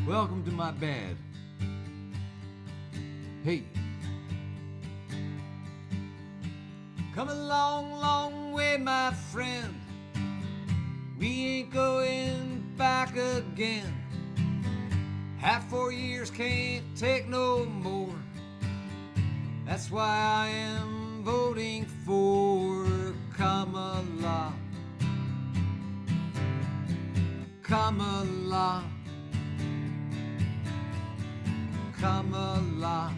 Welcome to my B.A.D. Hey. Come a long, long way, my friend. We ain't going back again. Half 4 years can't take no more. That's why I am voting for Kamala. Kamala. Kamala.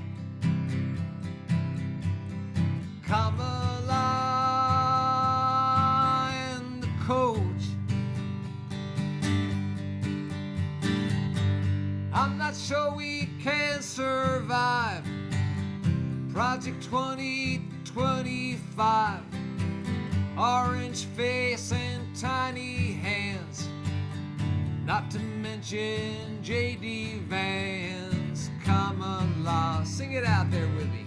Kamala and the coach. I'm not sure we can survive Project 2025. Orange face and tiny hands, not to mention J.D. Vance. Kamala, sing it out there with me.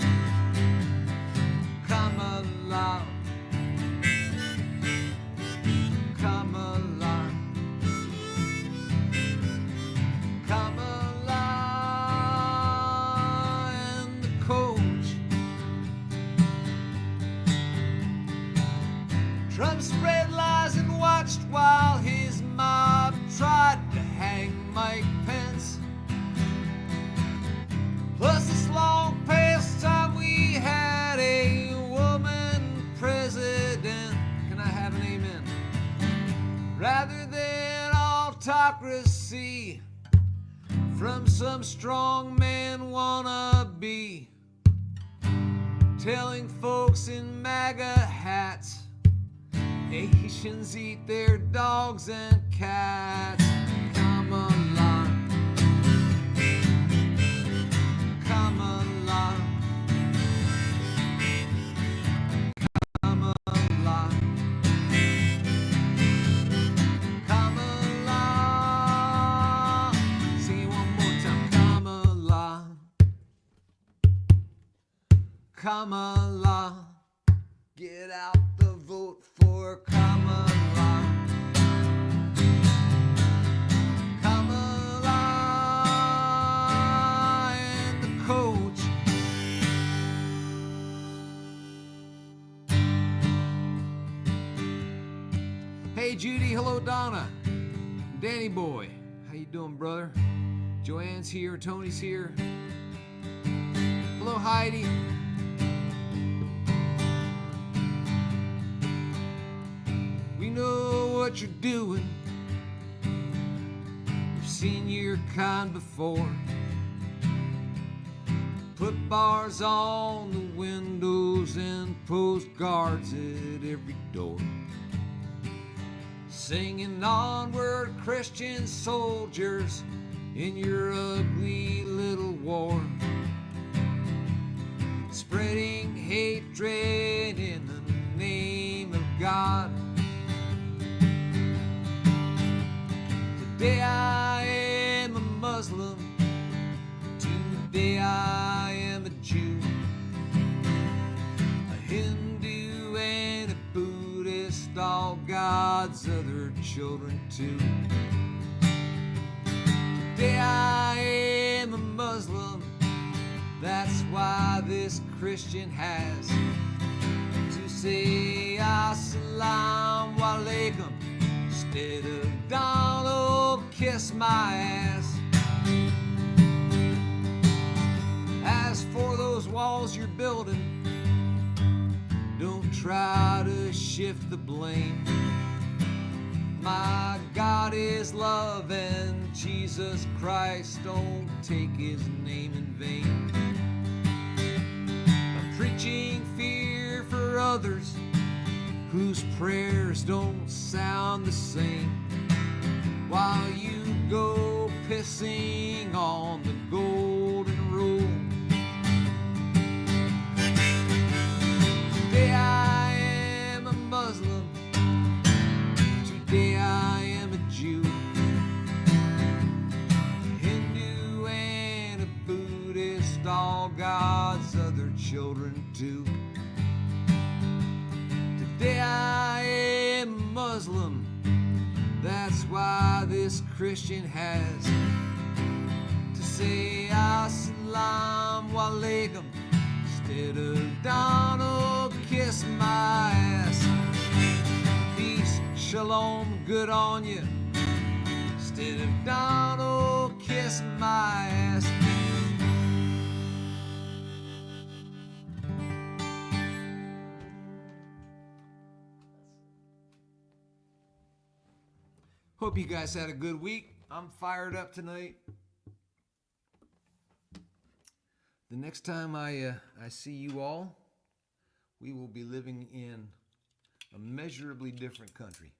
Kamala. Kamala. Kamala and the coach. Trump spread lies and watched while his mob tried to hang Mike Pence. Plus this long past time we had a woman president. Can I have an amen? Rather than autocracy from some strong man wannabe, telling folks in MAGA hats Asians eat their dogs and cats. Kamala. Kamala. Kamala. Kamala. Sing it one more time. Kamala. Kamala. Get out the vote for Kamala. Kamala and the coach. Hey Judy, hello Donna, Danny boy, how you doing, brother? Joanne's here, Tony's here. Hello Heidi. We know what you're doing. We've seen your kind before. Put bars on the windows and post guards at every door. Singing onward, Christian soldiers, in your ugly little war. Spreading hatred in the name of God. Today I am a Muslim, today I am a Jew, a Hindu and a Buddhist, all God's other children too. Today I am a Muslim, that's why this Christian has to say Assalamu alaikum instead of Donald, kiss my ass. As for those walls you're building, don't try to shift the blame. My God is love and Jesus Christ, don't take his name in vain. I'm preaching fear for others whose prayers don't sound the same, while you go pissing on the golden rule. Today I am a Muslim, today I am a Jew, a Hindu and a Buddhist, all God's other children too. Today I am a Muslim, that's why this Christian has say assalamu alaikum instead of Donald kiss my ass. Peace, shalom, good on you instead of Donald kiss my ass. Hope you guys had a good week. I'm fired up tonight. The next time I see you all, we will be living in a measurably different country.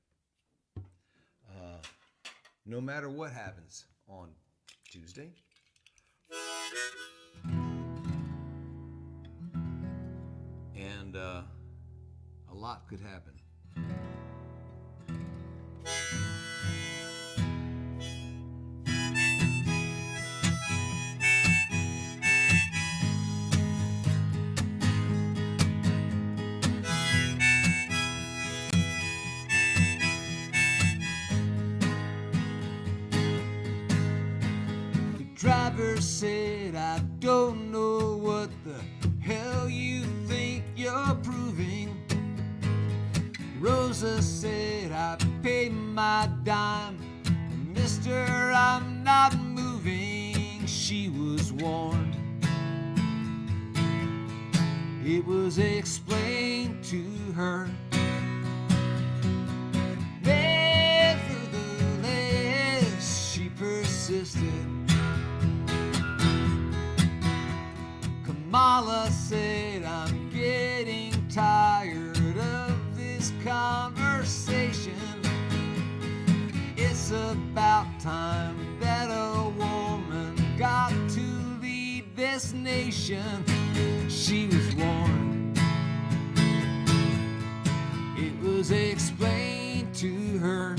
No matter what happens on Tuesday. And a lot could happen. Driver said, I don't know what the hell you think you're proving. Rosa said, I paid my dime. Mister, I'm not moving. She was warned. It was explained to her. Nevertheless, she persisted. Kamala said, I'm getting tired of this conversation. It's about time that a woman got to lead this nation. She was warned. It was explained to her.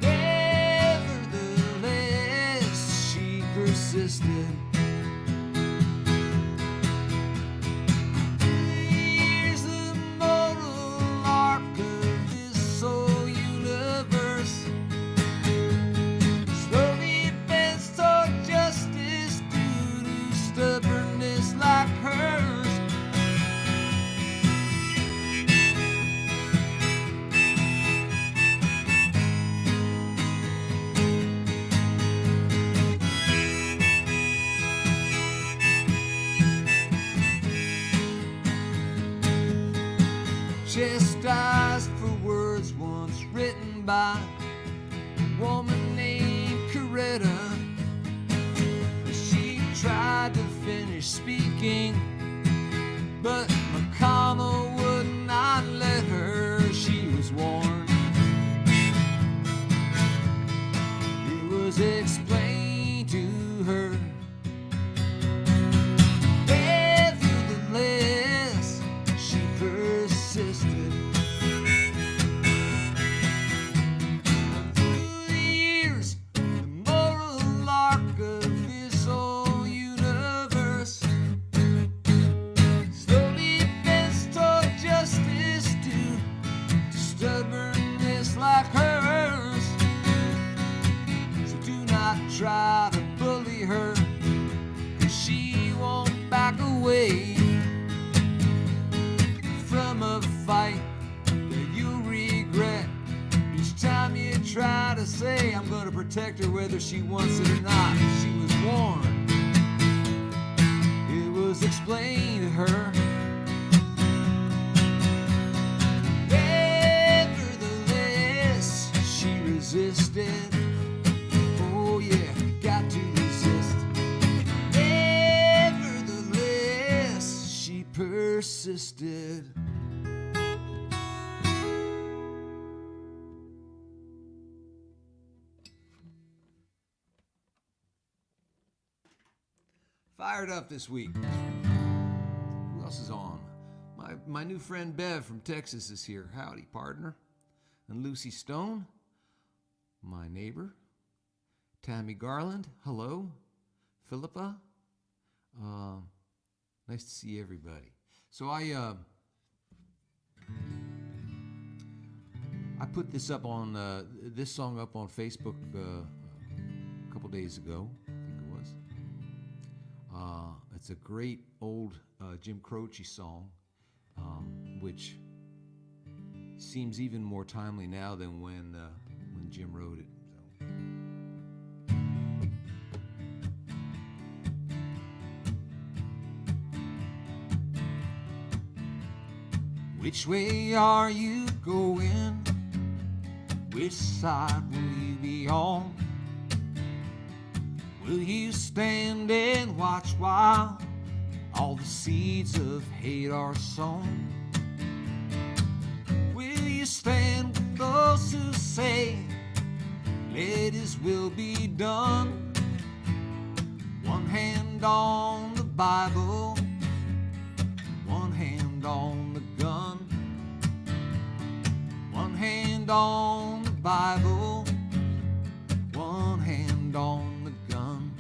Nevertheless, she persisted. Chastised for words once written by a woman named Coretta. She tried to finish speaking, but McConnell would not let her. She was warned. It was explained to her. Nevertheless, she persisted. Through the years, the moral arc of this whole universe slowly bends toward justice to stubbornness like hers. So do not try to bully her, 'cause she won't back away from a fight that you'll regret each time you try to say, I'm gonna protect her whether she wants it or not. She was warned. It was explained to her. Nevertheless, she resisted. Oh yeah, got to resist. Nevertheless, she persisted. Fired up this week. Who else is on? My new friend Bev from Texas is here. Howdy, partner. And Lucy Stone, my neighbor. Tammy Garland, hello. Philippa, nice to see everybody. So I put this up on this song up on Facebook a couple couple days ago, I think it was. It's a great old Jim Croce song, which seems even more timely now than when Jim wrote it. Which way are you going? Which side will you be on? Will you stand and watch while all the seeds of hate are sown? Will you stand with those who say, let his will be done? One hand on the Bible, one hand on the gun. One hand on the Bible, one hand on the gun.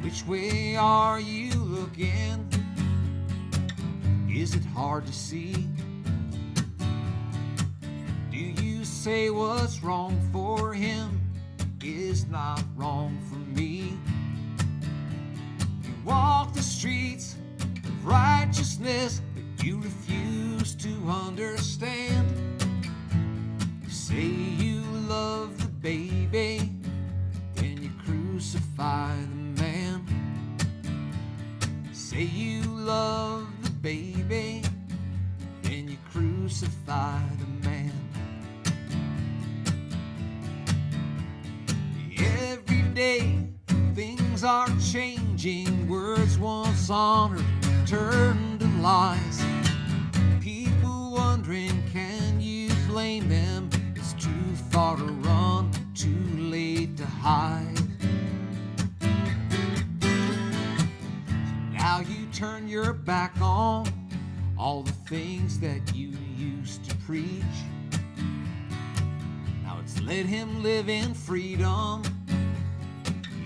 Which way are you looking? Is it hard to see? Do you say what's wrong for him is not wrong for me? You walk the streets of righteousness, you refuse to understand. You say you love the baby, then you crucify the man. You say you love the baby, then you crucify the man. Every day things are changing. Words once honored turn to lies. People wondering, can you blame them? It's too far to run, too late to hide. So now you turn your back on all the things that you used to preach. Now it's let him live in freedom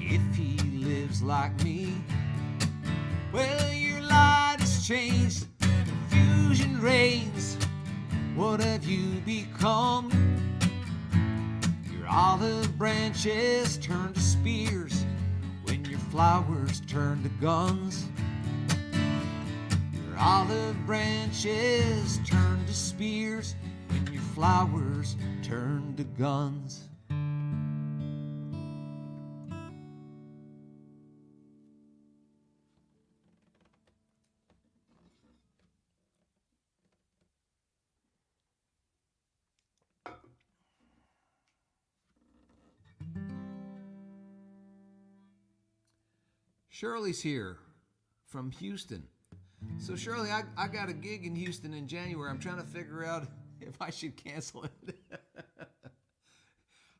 if he lives like me. Well, your light has changed, confusion reigns. What have you become? Your olive branches turn to spears when your flowers turn to guns. Your olive branches turn to spears when your flowers turn to guns. Shirley's here from Houston. So Shirley, I got a gig in Houston in January. I'm trying to figure out if I should cancel it.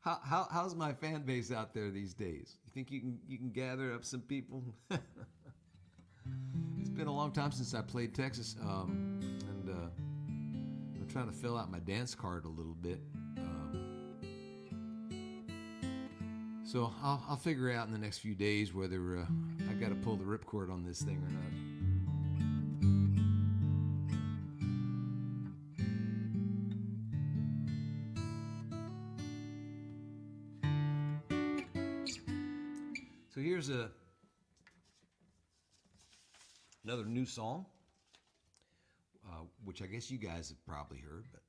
How's my fan base out there these days? You think you can gather up some people? It's been a long time since I played Texas, and I'm trying to fill out my dance card a little bit. So I'll figure out in the next few days whether I got to pull the ripcord on this thing or not. So here's another new song, which I guess you guys have probably heard, but.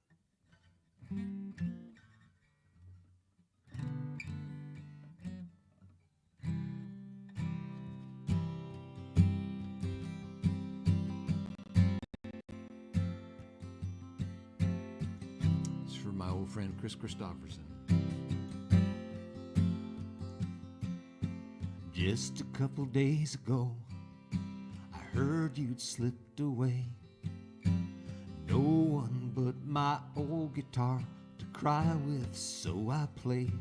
My old friend Chris Christopherson. Just a couple days ago, I heard you'd slipped away. No one but my old guitar to cry with, so I played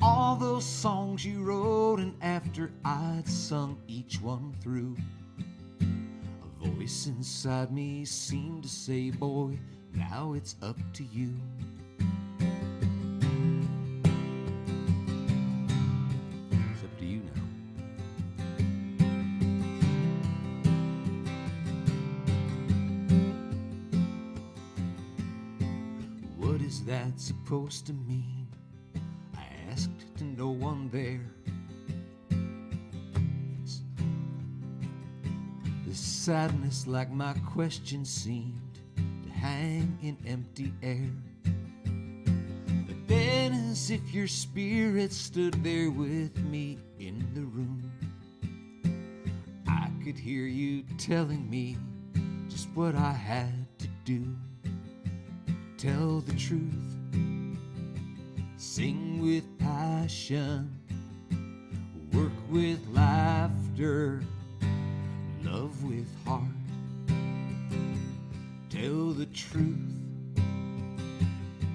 all those songs you wrote, and after I'd sung each one through, a voice inside me seemed to say, boy, now it's up to you. It's up to you now. What What is that supposed to mean? I asked to no one there. This sadness, like my question, seemed to hang in empty air. But then, as if your spirit stood there with me in the room, I could hear you telling me just what I had to do. Tell the truth, sing with passion, work with laughter, love with heart. Tell the truth,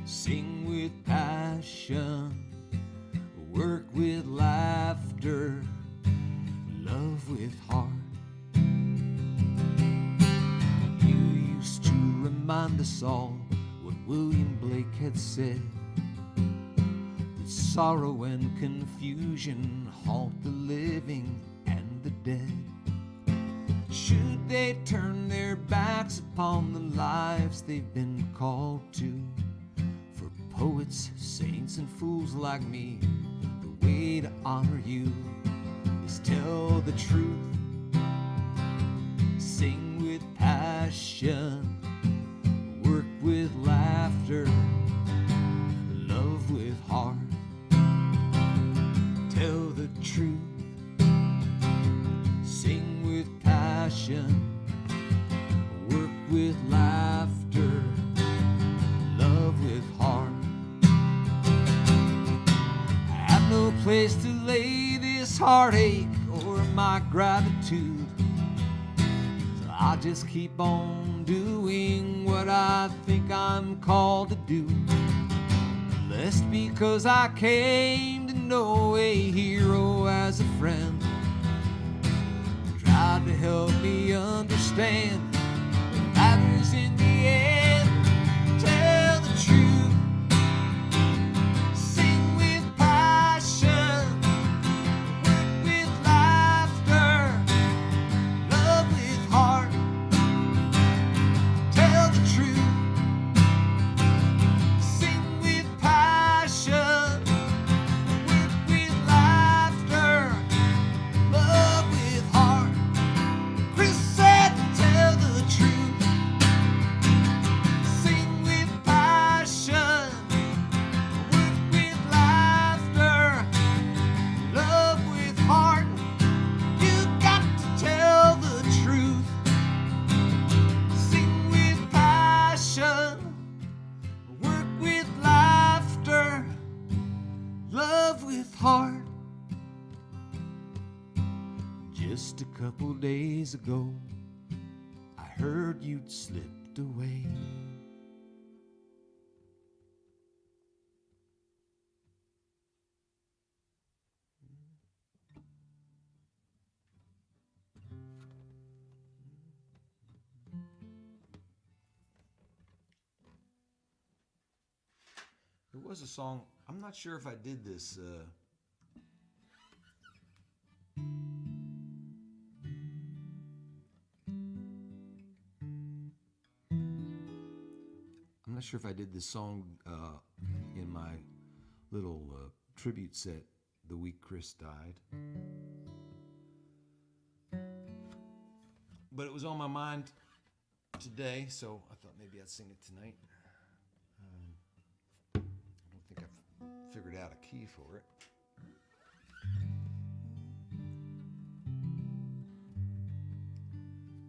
sing with passion, work with laughter, love with heart. You used to remind us all what William Blake had said, that sorrow and confusion haunt the living and the dead. Should they turn their backs upon the lives they've been called to? For poets, saints, and fools like me, the way to honor you is tell the truth, sing with passion, work with laughter, love with heart. Tell the truth, sing with passion, work with laughter, love with heart. I have no place to lay this heartache or my gratitude, so I just keep on doing what I think I'm called to do. Blessed because I came to know a hero as a friend, tried to help me understand what matters in the end. Tell the truth, sing with passion, work with laughter, love with heart. Tell the truth, sing with passion, work with laughter, love with heart. Chris said to tell the truth, sing with passion, work with laughter, love with heart. You got to tell the truth, sing with passion, work with laughter, love with heart. Just a couple days ago, I heard you'd slipped away. There was a song, I'm not sure if I did this. I'm not sure if I did this song in my little tribute set the week Chris died. But it was on my mind today, so I thought maybe I'd sing it tonight. I don't think I've figured out a key for it.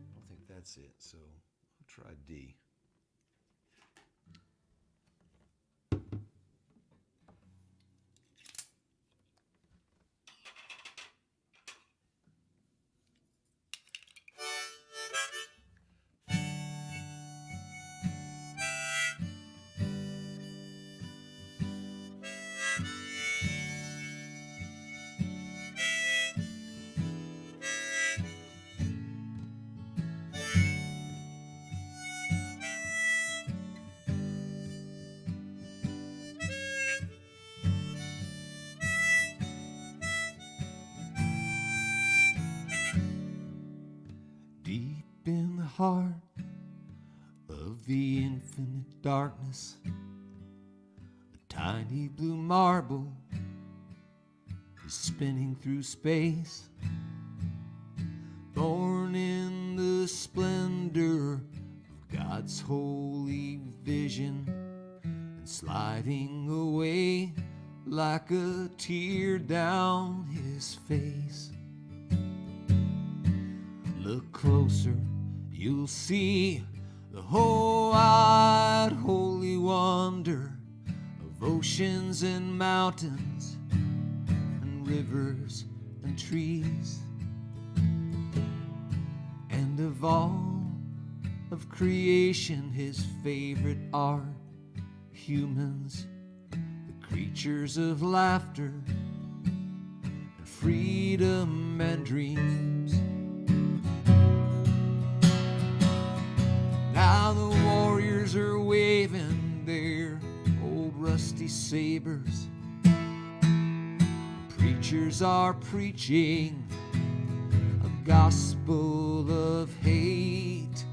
I don't think that's it, so I'll try D. In the heart of the infinite darkness, tiny blue marble is spinning through space, born in the splendor of God's holy vision, and sliding away like a tear down his face. Look closer, you'll see the whole wide holy wonder of oceans and mountains and rivers and trees, and of all of creation his favorite art, humans, the creatures of laughter and freedom and dreams. Now the warriors are waving their old rusty sabers. Preachers are preaching a gospel of hate.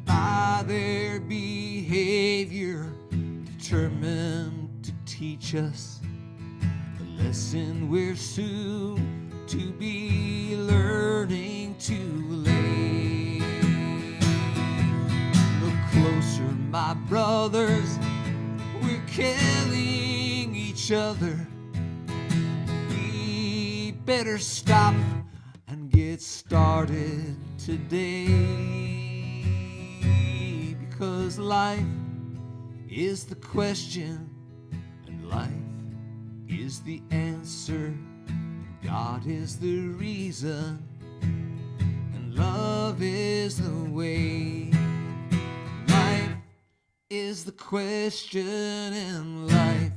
By their behavior, determined to teach us a lesson we're soon to be learning too late. Closer, my brothers, we're killing each other. We better stop and get started today, because life is the question and life is the answer, and God is the reason and love is the way. Is the question and life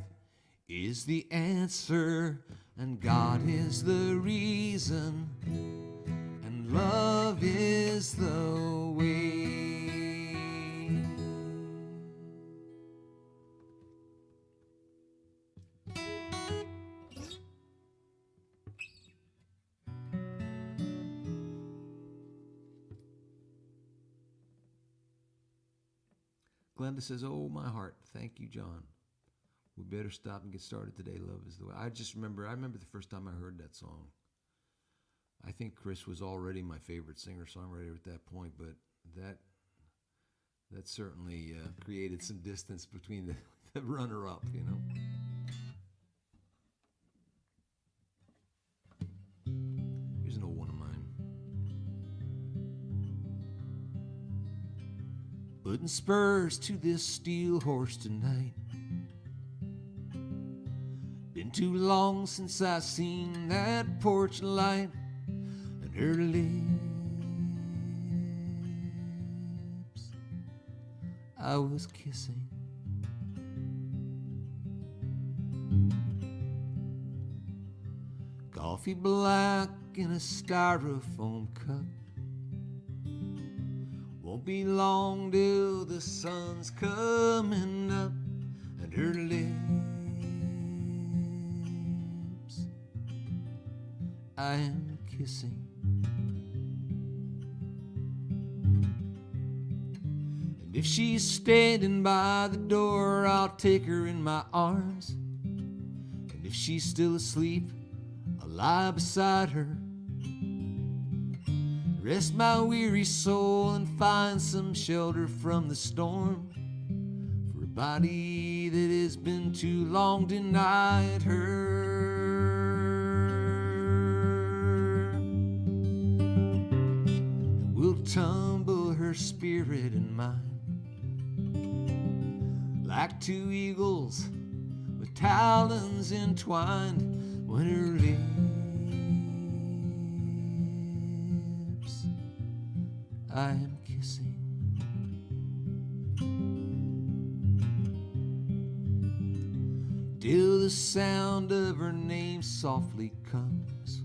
is the answer, and God is the reason and love is the way. Glenda says, "Oh, my heart. Thank you, John. We better stop and get started today. Love is the way." I remember the first time I heard that song. I think Chris was already my favorite singer-songwriter at that point, but that certainly created some distance between the runner-up, you know. Here's an old one of mine. Putting spurs to this steel horse tonight. Been too long since I seen that porch light and her lips I was kissing. Coffee black in a styrofoam cup. Won't be long till the sun's coming up, and her lips I am kissing. And if she's standing by the door, I'll take her in my arms. And if she's still asleep, I'll lie beside her. Rest my weary soul and find some shelter from the storm for a body that has been too long denied her. And we'll tumble her spirit and mine like two eagles with talons entwined when her lips I am kissing. Till the sound of her name softly comes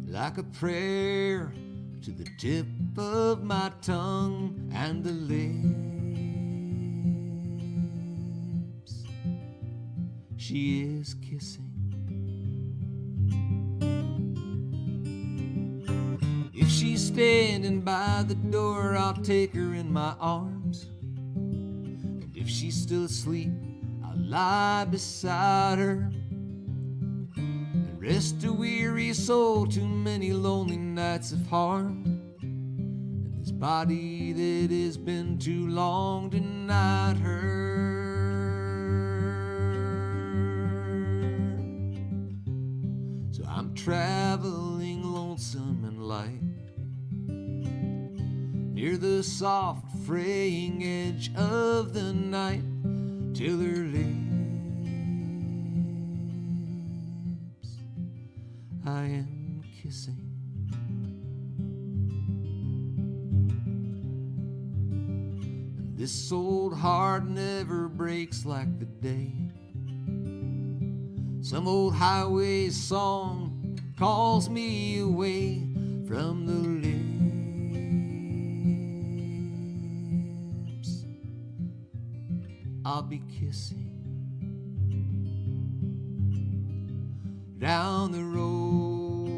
like a prayer to the tip of my tongue, and the lips she is kissing. She's standing by the door, I'll take her in my arms. And if she's still asleep, I'll I lie beside her and rest a weary soul. Too many lonely nights have harmed, and this body that has been too long denied her. So I'm traveling lonesome and light, near the soft fraying edge of the night, till her lips I am kissing. And this old heart never breaks like the day. Some old highway song calls me away from the lips I'll be kissing. Down the road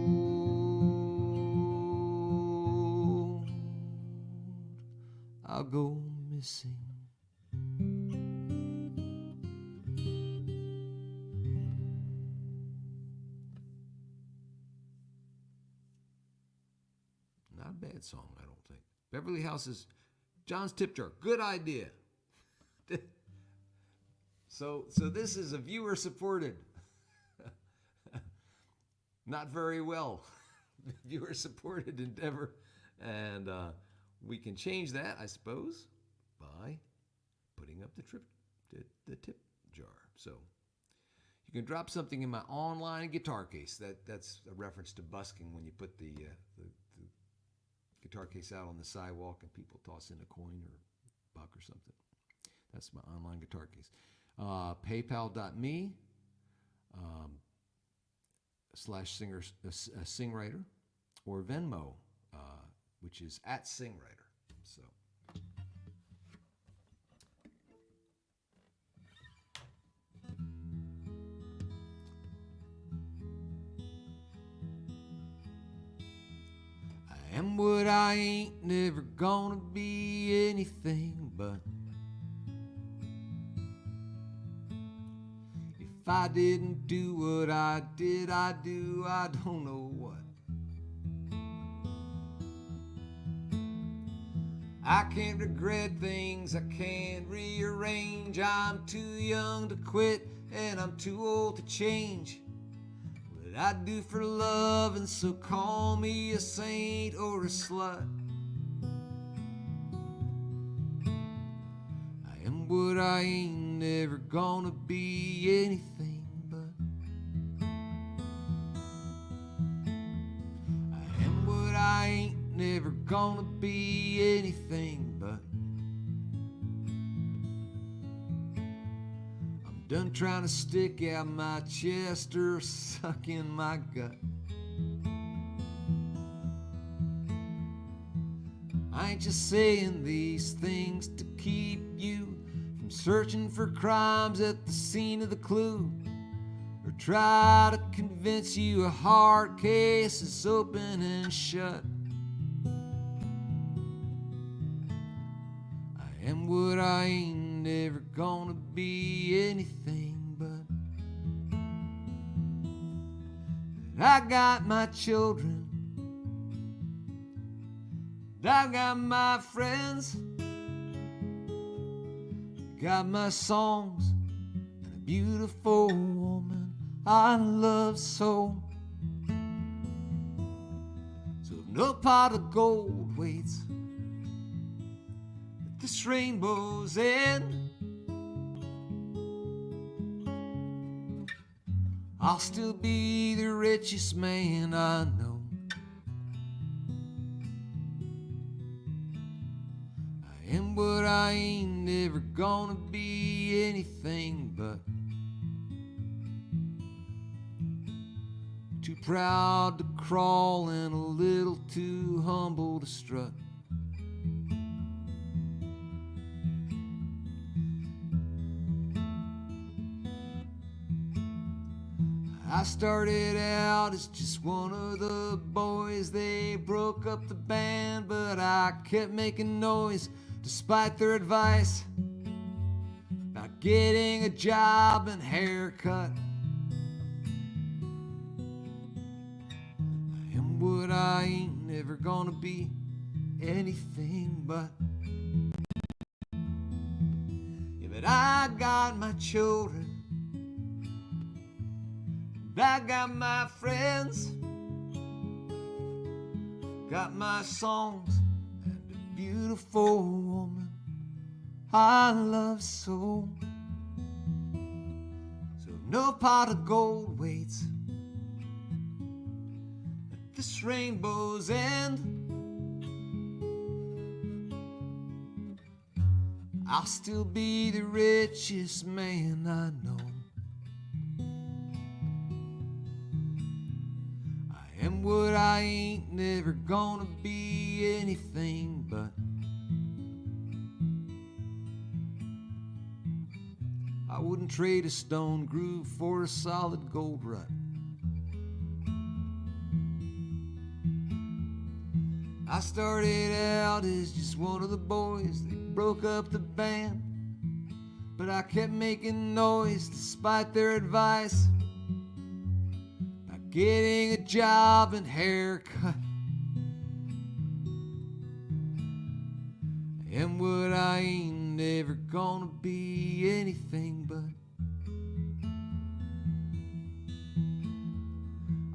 I'll go missing. Not a bad song, I don't think. Beverly House's John's Tip Jar. Good idea. So this is a viewer-supported, not very well viewer-supported endeavor, and we can change that, I suppose, by putting up the tip jar. So you can drop something in my online guitar case. That's a reference to busking, when you put the guitar case out on the sidewalk and people toss in a coin or a buck or something. That's my online guitar case. PayPal.me /singwriter, or Venmo, which is @singwriter. So I am what I ain't, never gonna be anything but. If I didn't do what I did, I don't know what. I can't regret things I can't rearrange. I'm too young to quit, and I'm too old to change what I do for love, and so call me a saint or a slut. I am what I ain't, never gonna be anything but. I am what I ain't, never gonna be anything but. I'm done trying to stick out my chest or suck in my gut. I ain't just saying these things to keep you from searching for crimes at the scene of the clue, or try to convince you a hard case is open and shut. I am what I ain't, never gonna be anything but. I got my children, I got my friends, got my songs, and a beautiful woman I love so. So if no pot of gold waits at this rainbow's end, I'll still be the richest man I know. And what I ain't, never gonna be anything but. Too proud to crawl and a little too humble to strut. I started out as just one of the boys. They broke up the band, but I kept making noise despite their advice about getting a job and haircut. I am what I ain't never gonna be anything but. Yeah, but I got my children, and I got my friends, got my songs, and a beautiful woman I love so. So no pot of gold waits at this rainbow's end. I'll still be the richest man I know. I am what I ain't never gonna be anything but. I wouldn't trade a stone groove for a solid gold rut. I started out as just one of the boys. They broke up the band, but I kept making noise despite their advice. By getting a job and haircut. I am what I ain't never gonna be anything but.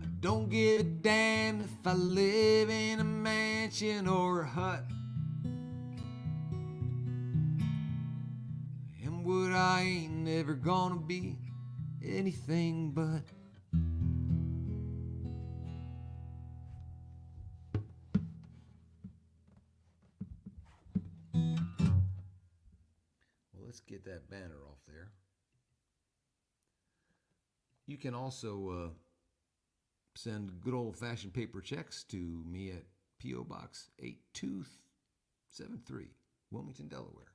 I don't give a damn if I live in a mansion or a hut. I am what I ain't never gonna be anything but. Let's get that banner off there. You can also send good old-fashioned paper checks to me at P.O. Box 8273, Wilmington, Delaware.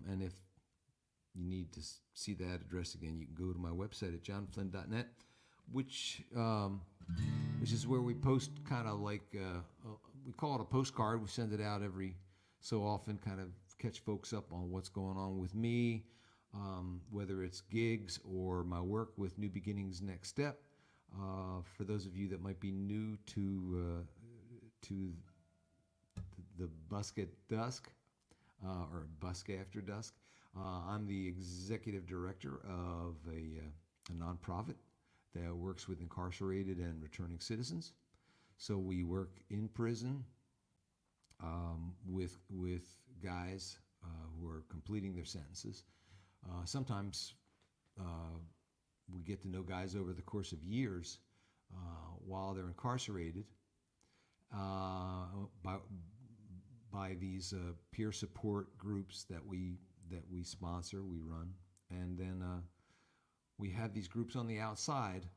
And if you need to see that address again, you can go to my website at johnflynn.net, which is where we post kind of like, we call it a postcard. We send it out every so often, kind of catch folks up on what's going on with me, whether it's gigs or my work with New Beginnings Next Step. For those of you that might be new to the Busk at Dusk, or Busk After Dusk, I'm the executive director of a nonprofit that works with incarcerated and returning citizens. So we work in prison with guys who are completing their sentences. Sometimes we get to know guys over the course of years while they're incarcerated by these peer support groups that we sponsor, we run, and then we have these groups on the outside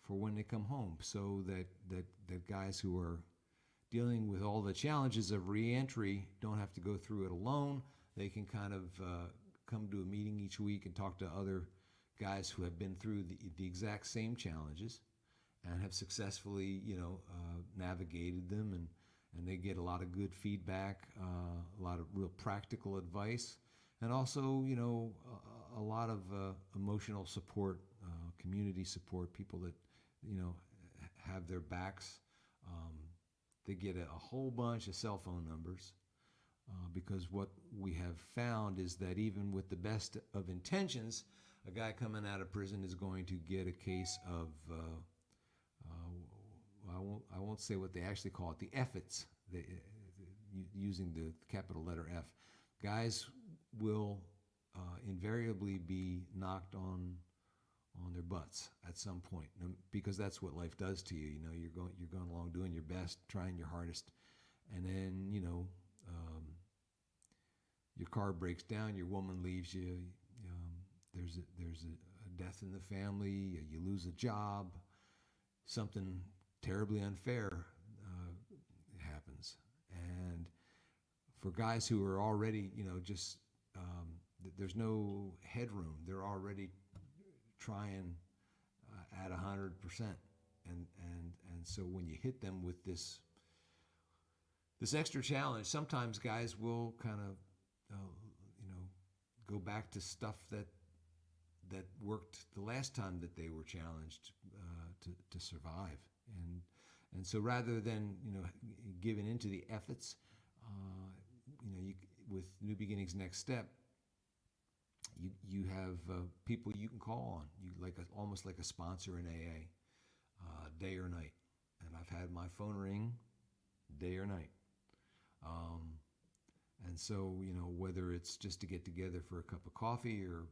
for when they come home, so that guys who are dealing with all the challenges of reentry don't have to go through it alone. They can kind of come to a meeting each week and talk to other guys who have been through the exact same challenges and have successfully, navigated them, and they get a lot of good feedback, a lot of real practical advice, and also, a lot of emotional support, community support, people that, have their backs. They get a whole bunch of cell phone numbers, because what we have found is that even with the best of intentions, a guy coming out of prison is going to get a case of, I won't say what they actually call it, the F-its, using the capital letter F. Guys will invariably be knocked on their butts at some point, because that's what life does to you. You're going along doing your best, trying your hardest, and then your car breaks down, your woman leaves you. There's a death in the family. You lose a job. Something terribly unfair happens, and for guys who are already, there's no headroom. They're already trying at 100%, and so when you hit them with this extra challenge, sometimes guys will kind of go back to stuff that worked the last time that they were challenged to survive. And so rather than giving into the efforts, with New Beginnings Next Step, you have people you can call on, almost like a sponsor in AA, day or night. And I've had my phone ring day or night. And so whether it's just to get together for a cup of coffee or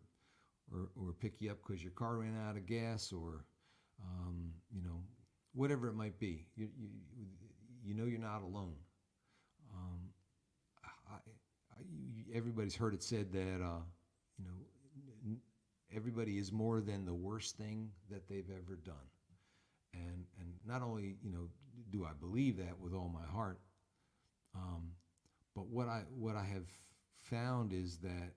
pick you up because your car ran out of gas, or whatever it might be, you're not alone. Everybody's heard it said that everybody is more than the worst thing that they've ever done, and not only do I believe that with all my heart, but what I have found is that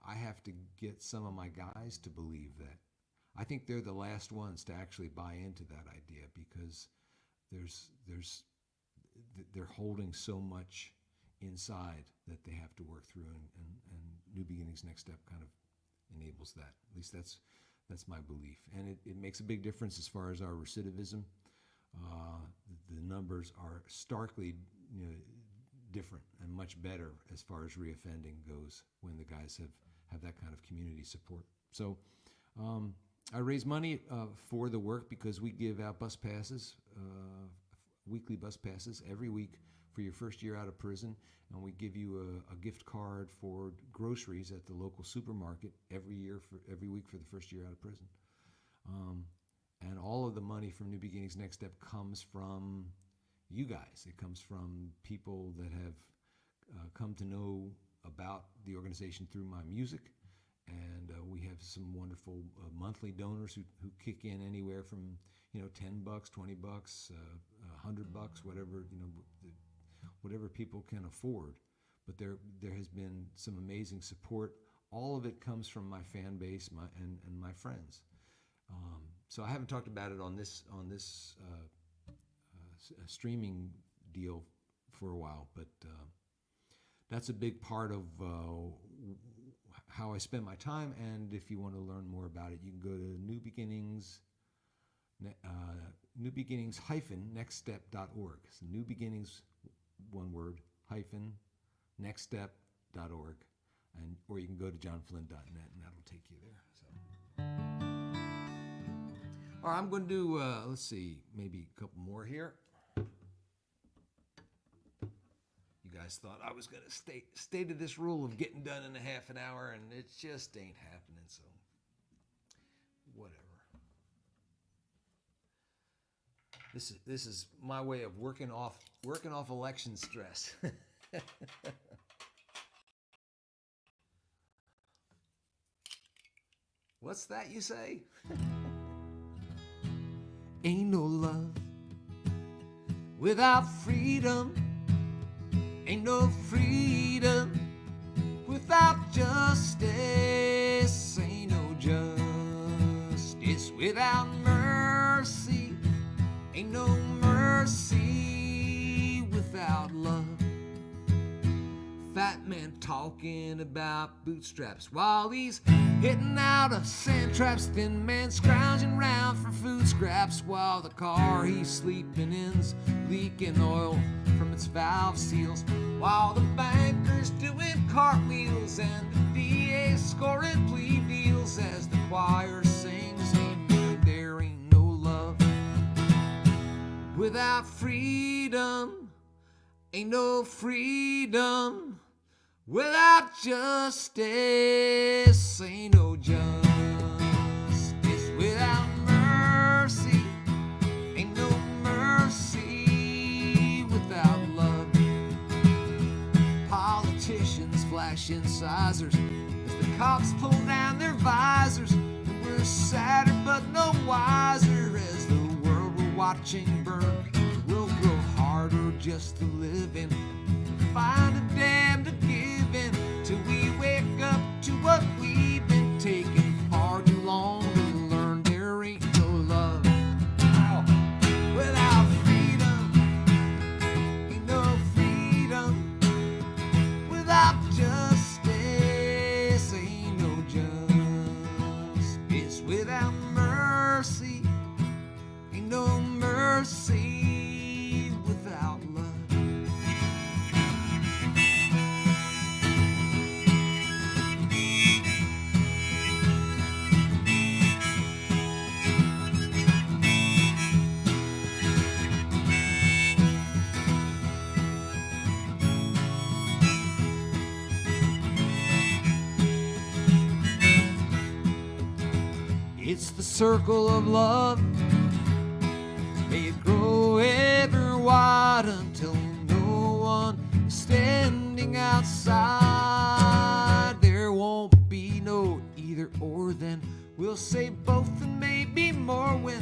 I have to get some of my guys to believe that. I think they're the last ones to actually buy into that idea, because they're holding so much inside that they have to work through, and New Beginnings Next Step kind of enables that. At least that's my belief, and it makes a big difference as far as our recidivism. The numbers are starkly different and much better as far as reoffending goes when the guys have that kind of community support. So I raise money for the work because we give out bus passes, weekly bus passes every week for your first year out of prison, and we give you a gift card for groceries at the local supermarket every week for the first year out of prison. And all of the money from New Beginnings Next Step comes from you guys. It comes from people that have come to know about the organization through my music, and we have some wonderful monthly donors who kick in anywhere from $10, $20, $100, whatever people can afford. But there has been some amazing support. All of it comes from my fan base, and my friends. So I haven't talked about it on this streaming deal for a while, but that's a big part of how I spend my time. And if you want to learn more about it, you can go to New Beginnings newbeginnings-nextstep.org. So New Beginnings, one word, -nextstep.org, or you can go to johnflynn.net, and that'll take you there. So, all right, I'm going to do let's see, maybe a couple more here. You guys thought I was going to stay to this rule of getting done in a half an hour, and it just ain't happening. So, whatever. This is my way of working off election stress. What's that you say? Ain't no love without freedom. Ain't no freedom without justice. Ain't no justice without mercy. Ain't no mercy without love. Fat man talking about bootstraps while he's hitting out of sand traps. Thin man scrounging round for food scraps while the car he's sleeping in's leaking oil from its valve seals. While the banker's doing cartwheels and the DA scoring plea deals as the choir sings, there ain't no love without freedom. Ain't no freedom without justice. Ain't no justice without mercy. Ain't no mercy without love. Politicians flashing sizers as the cops pull down their visors, and we're sadder but no wiser as the world we're watching burn will grow harder just to live in. Find a dam to give in till we wake up to what we've been taking far too long to learn. There ain't no love without freedom. Ain't no freedom without justice. It's the circle of love. May it grow ever wide until no one is standing outside. There won't be no either or then. We'll say both and maybe more when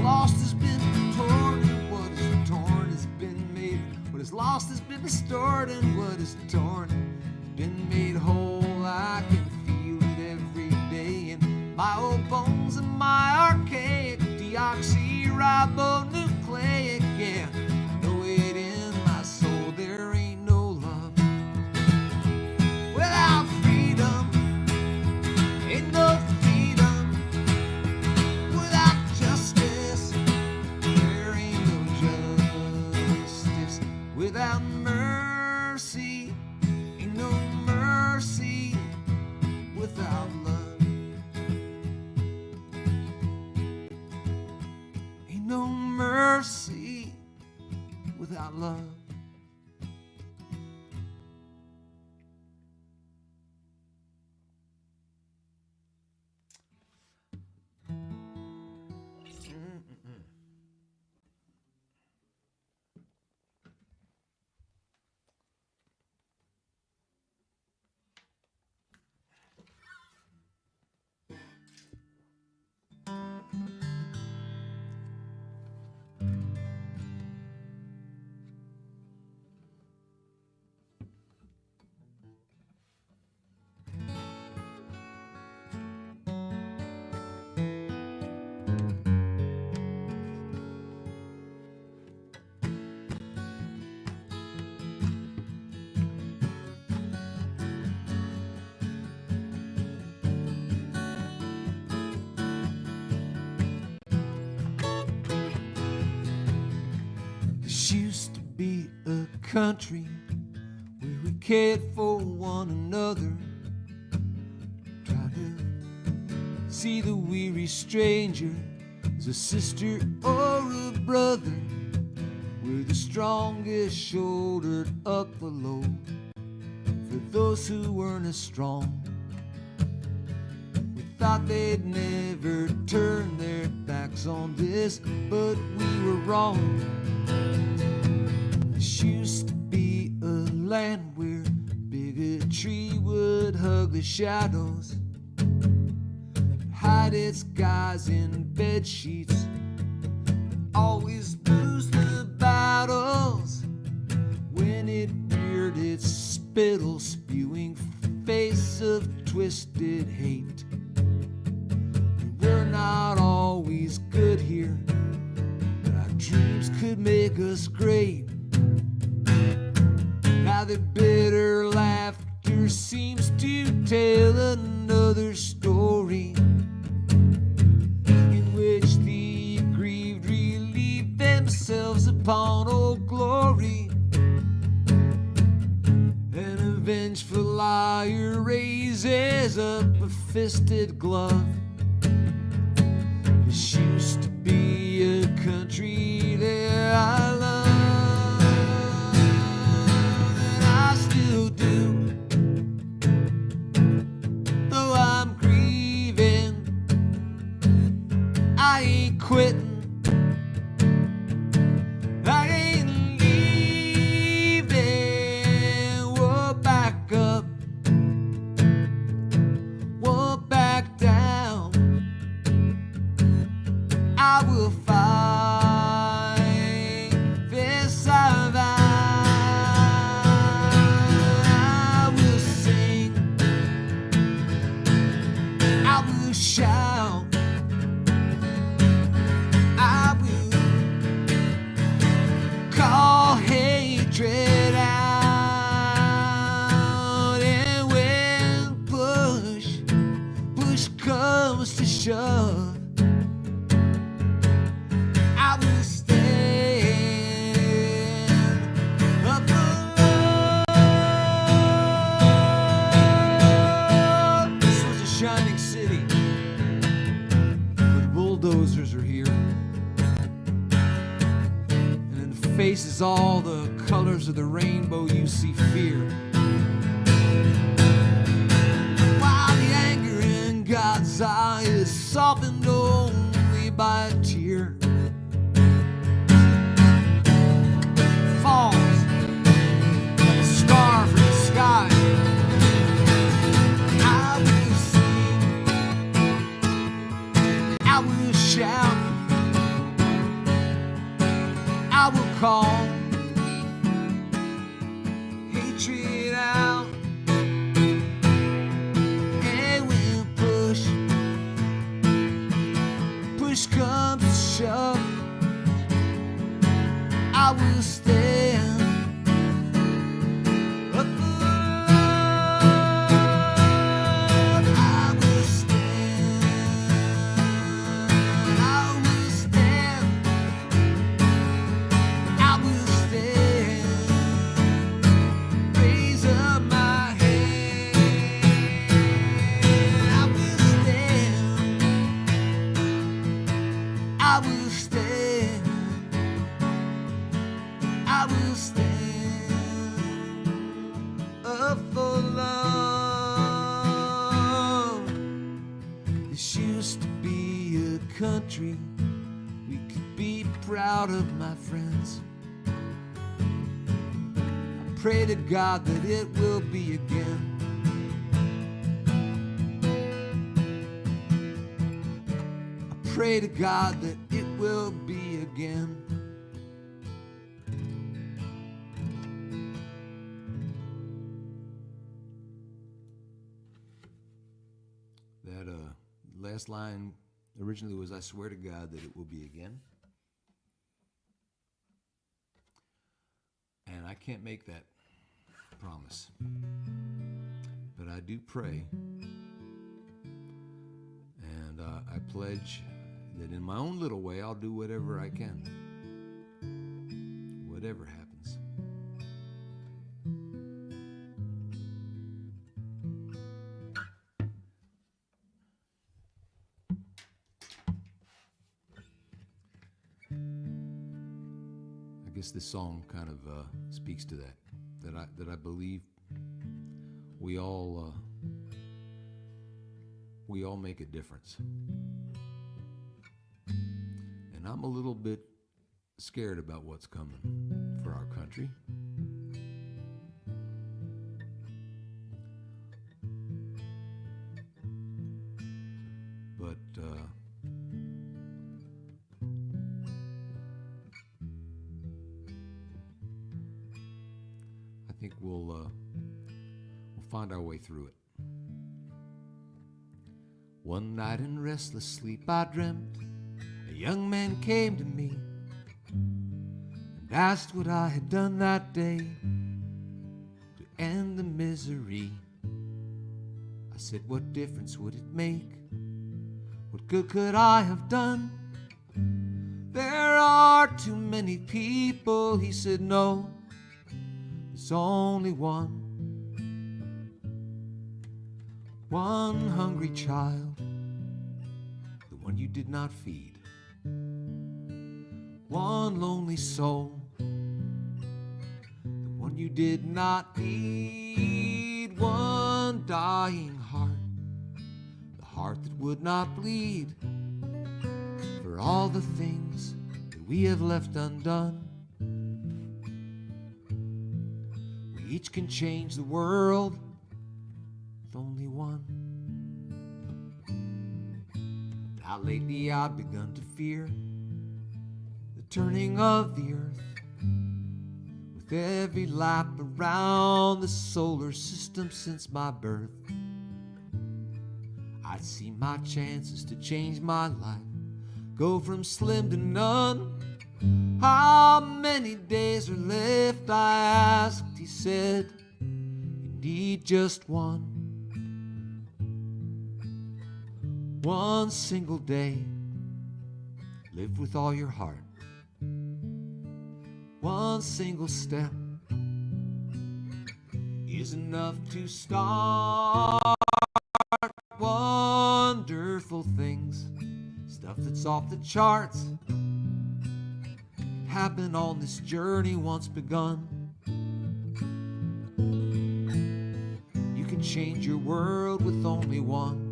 lost has been torn and what is torn has been made. What is lost has been restored and what is torn has been made whole. I can feel it every day in my old bones and my archaic deoxyribonucleic. Yeah, I know it in my soul. There ain't no love without freedom. Ain't no freedom without justice. There ain't no justice without mercy. Ain't no mercy without love. Ain't no mercy without love. Used to be a country where we cared for one another. Try to see the weary stranger as a sister or a brother. We're the strongest shouldered up the load for those who weren't as strong. We thought they'd never turn their backs on this, but we were wrong. This used to be a land where bigotry would hug the shadows, hide its guys in bed sheets, always lose the battles when it reared its spittle spewing face of twisted hate. We're not always good here, but our dreams could make us great. Now the bitter laughter seems to tell another story in which the aggrieved relieve themselves upon Old Glory. An vengeful liar raises up a fisted glove. This used to be a country that I love. I ain't quitting, I ain't leaving. We'll back up, we'll back down. I will fight this survive. I will sing, I will shout. Call hatred out, and when push comes to shove, I will stand up for love. This was a shining city, but bulldozers are here. Faces all the colors of the rainbow, you see fear. While the anger in God's eye is softened only by a tear. Falls like a star from the sky. I will sing, I will shout, I will call hatred out. And when push comes to shove, I will stand up for love. I will stand, I will stand, I will stand. Raise up my hand. I will stand, I will stand, I will stand up for love. This used to be a country we could be proud of, my friends. I pray to God that it will be again. I pray to God that it will be again. That last line originally was, I swear to God that it will be again. And I can't make that promise. But I do pray. And I pledge that in my own little way, I'll do whatever I can. Whatever happens. I guess this song kind of speaks to that. That I believe we all make a difference. And I'm a little bit scared about what's coming for our country. But I think we'll find our way through it. One night in restless sleep I dreamt a young man came to me and asked what I had done that day to end the misery. I said, what difference would it make? What good could I have done? There are too many people. He said, no, there's only one hungry child, the one you did not feed. One lonely soul, the one you did not need. One dying heart, the heart that would not bleed. For all the things that we have left undone, we each can change the world with only one. Now lately I've begun to fear the turning of the earth. With every lap around the solar system since my birth, I see my chances to change my life go from slim to none. How many days are left, I asked. He said, you need just one single day. Live with all your heart. One single step is enough to start wonderful things. Stuff that's off the charts happen on this journey once begun. You can change your world with only one.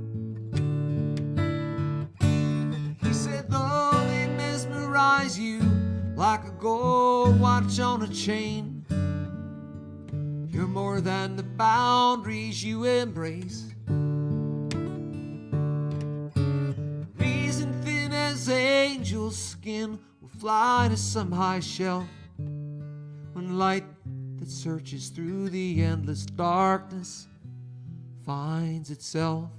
watch on a chain. You're more than the boundaries you embrace. Reason thin as angel's skin will fly to some high shelf when light that searches through the endless darkness finds itself.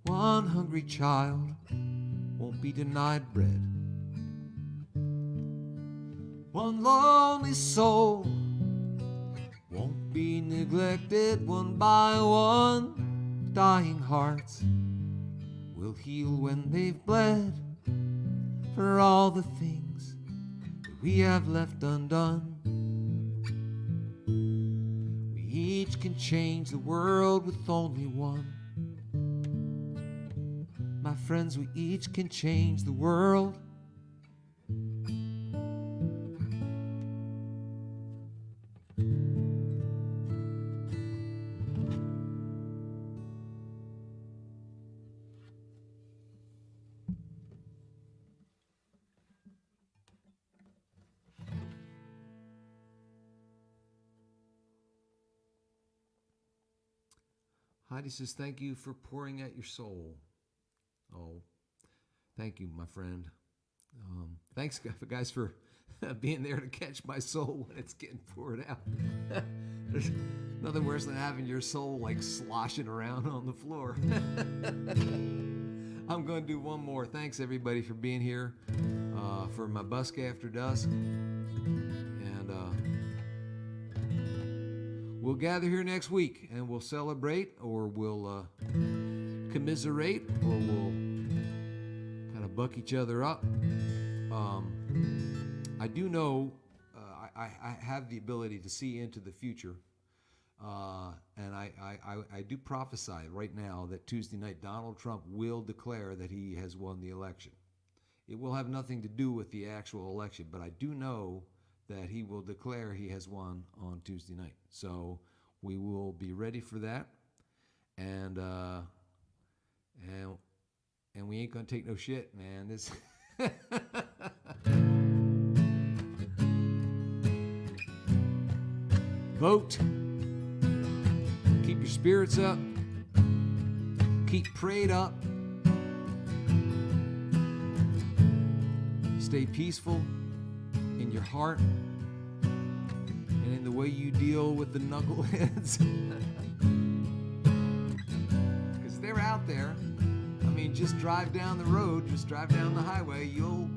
One hungry child won't be denied bread. One lonely soul won't be neglected. One by one, dying hearts will heal when they've bled for all the things that we have left undone. We each can change the world with only one. My friends, we each can change the world. Heidi says, thank you for pouring out your soul. Oh, thank you, my friend. Thanks, guys, for being there to catch my soul when it's getting poured out. There's nothing worse than having your soul like sloshing around on the floor. I'm going to do one more. Thanks, everybody, for being here for my Busk After Dusk. And we'll gather here next week, and we'll celebrate, or we'll commiserate, or we'll kind of buck each other up. I do know I have the ability to see into the future, and I do prophesy right now that Tuesday night Donald Trump will declare that he has won the election. It will have nothing to do with the actual election, but I do know that he will declare he has won on Tuesday night. So we will be ready for that, and we ain't gonna take no shit, man. This vote. Keep your spirits up. Keep prayed up. Stay peaceful in your heart and in the way you deal with the knuckleheads. Because they're out there. I mean, just drive down the road, just drive down the highway. You'll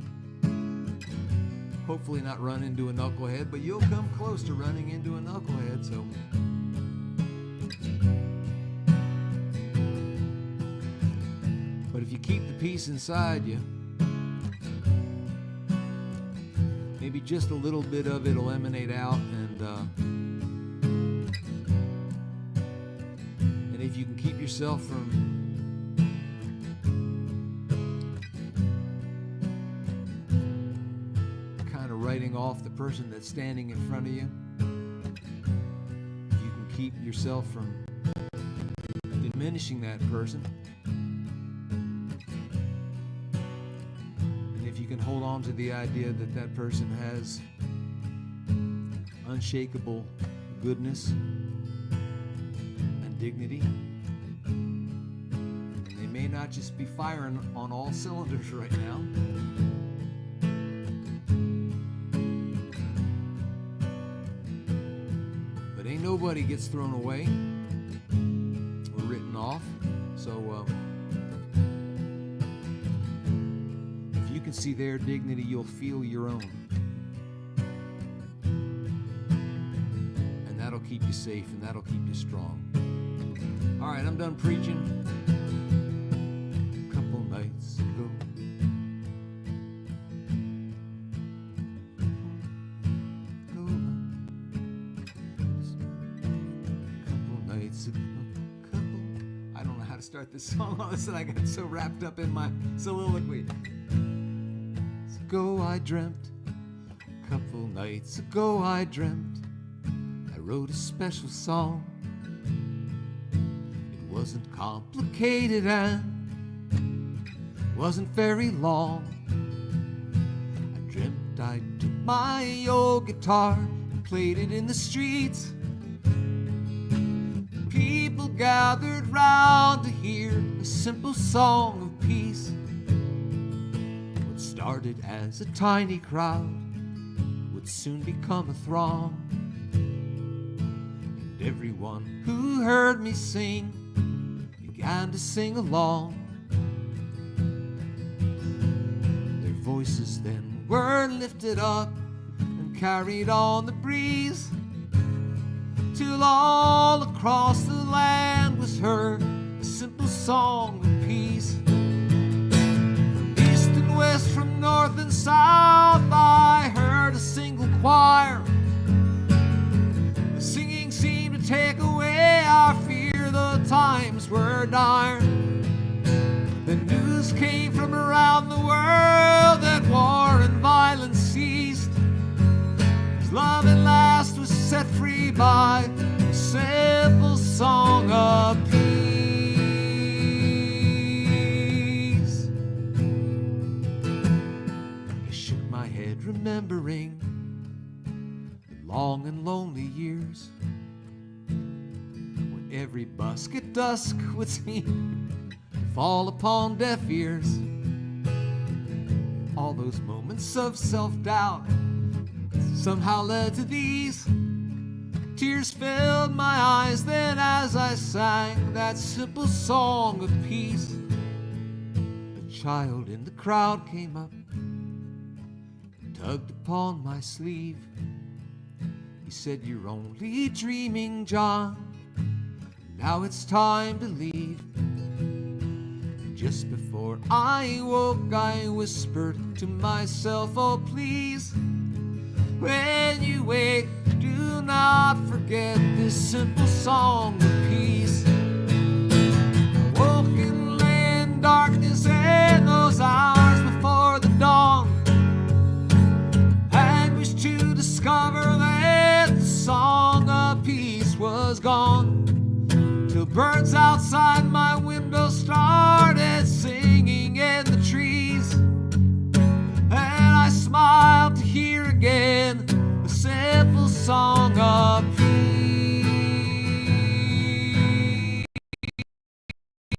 hopefully not run into a knucklehead, but you'll come close to running into a knucklehead. So but if you keep the peace inside you, maybe just a little bit of it will emanate out, and if you can keep yourself from kind of writing off the person that's standing in front of you, if you can keep yourself from diminishing that person, if you can hold on to the idea that that person has unshakable goodness and dignity, and they may not just be firing on all cylinders right now, but ain't nobody gets thrown away or written off. So if you can see their dignity, you'll feel your own. And that'll keep you safe, and that'll keep you strong. All right, I'm done preaching. A couple nights ago, I don't know how to start this song. All of a sudden I got so wrapped up in my soliloquy. Ago I dreamt, a couple nights ago I dreamt, I wrote a special song. It wasn't complicated and wasn't very long. I took my old guitar and played it in the streets. People gathered round to hear a simple song of peace. What started as a tiny crowd would soon become a throng, and everyone who heard me sing began to sing along. Their voices then were lifted up and carried on the breeze, till all across the land was heard a simple song of peace. From east and west, from north and south, I heard a single choir. The singing seemed to take away our fear, the times were dire. The news came from around the world that war and violence ceased, as love at last was set free by a simple song of peace. I shook my head, remembering the long and lonely years when every busk at dusk would seem to fall upon deaf ears. All those moments of self-doubt somehow led to these. Tears filled my eyes then as I sang that simple song of peace. A child in the crowd came up and tugged upon my sleeve. He said, "You're only dreaming, John. Now it's time to leave." Just before I woke, I whispered to myself, "Oh, please, when you wake, do not forget this simple song of peace." I woke and lay in darkness in those hours before the dawn, anguished to discover that the song of peace was gone, till birds outside my window started singing in the trees, and I smiled to hear again a simple song of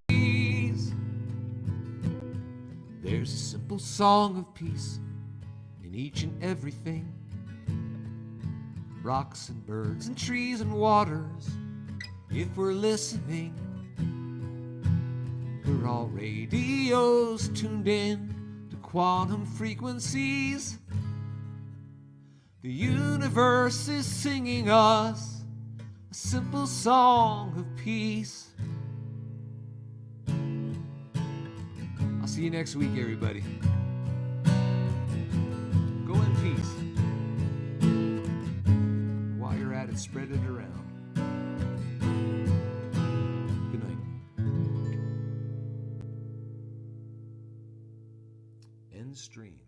peace. There's a simple song of peace in each and everything, rocks and birds and trees and waters. If we're listening, we're all radios tuned in to quantum frequencies. The universe is singing us a simple song of peace. I'll see you next week, everybody. Go in peace. While you're at it, spread it around. Good night. End stream.